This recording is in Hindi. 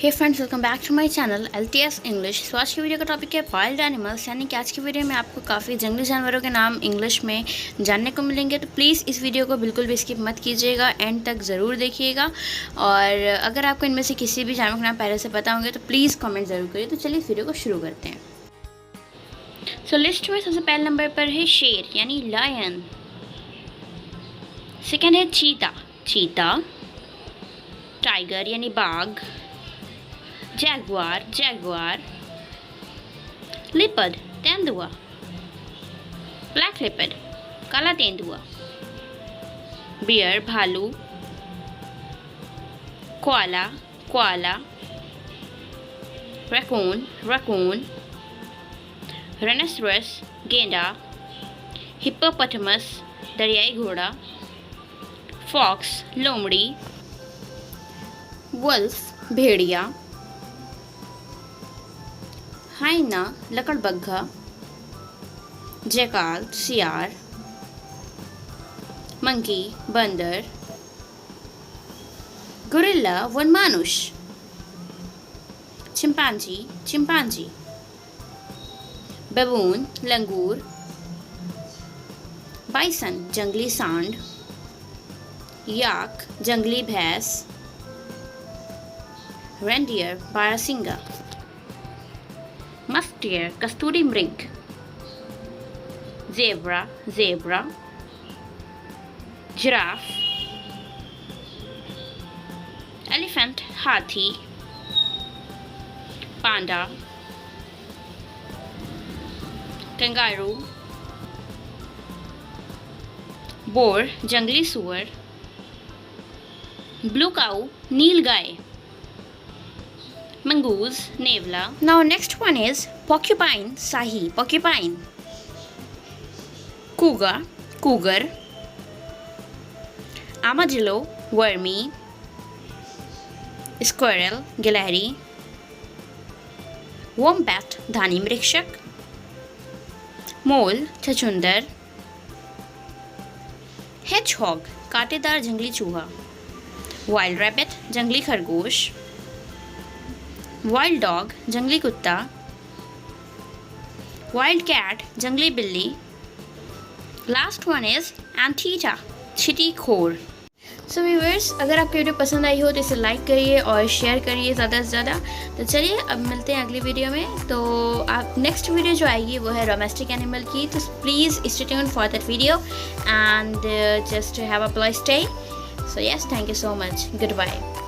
Hey friends, welcome back to my channel LTS English. So आज की वीडियो का टॉपिक है वाइल्ड एनिमल्स, यानी कि आज की वीडियो में आपको काफ़ी जंगली जानवरों के नाम इंग्लिश में जानने को मिलेंगे। तो प्लीज़ इस वीडियो को बिल्कुल भी स्किप मत कीजिएगा, एंड तक ज़रूर देखिएगा। और अगर आपको इनमें से किसी भी जानवर के नाम पहले से पता होंगे तो प्लीज़ कॉमेंट ज़रूर करिए। तो चलिए इस वीडियो को शुरू करते हैं। सो लिस्ट में सबसे पहले नंबर पर है शेर यानी लायन। सेकेंड है चीता। टाइगर यानी बाघ। जैगुआर। लिपर्ड तेंदुआ। ब्लैक लिपर्ड काला तेंदुआ। बियर भालू। कोआला। रैकून। रेनासोरस गेंडा। हिप्पोपोटामस दरियाई घोड़ा। फॉक्स लोमड़ी। वुल्फ भेड़िया। हाइना लकड़बग्घा। जैकाल सियार। मंकी बंदर। गोरिल्ला वनमानुष। चिंपांजी। बबून लंगूर। बाइसन जंगली सांड। याक जंगली भैंस। रेंडियर बारहसिंगा। मस्क डियर कस्तूरी मृग। जेब्रा। जिराफ। एलिफेंट हाथी। पांडा। कंगारू। बोर जंगली सुअर। ब्लू काऊ नीलगाय। मंगूज नेवला। Now next one is porcupine शाही porcupine. cougar. Armadillo wormy. Squirrel गिलहरी। wombat धानी मृक्षक। मोल छछूंदर। hedgehog कांटेदार जंगली चूहा। wild rabbit जंगली खरगोश। वाइल्ड डॉग जंगली कुत्ता। वाइल्ड कैट जंगली बिल्ली। लास्ट वन इज एंटीटा छिटी खोर। सो व्यूअर्स, अगर आपको वीडियो पसंद आई हो तो इसे लाइक करिए और शेयर करिए ज़्यादा से ज़्यादा। तो चलिए अब मिलते हैं अगली वीडियो में। तो आप नेक्स्ट वीडियो जो आएगी वो है डोमेस्टिक एनिमल की। तो please stay tuned for that video and just have a blessed day. So yes, thank you so much. Good bye.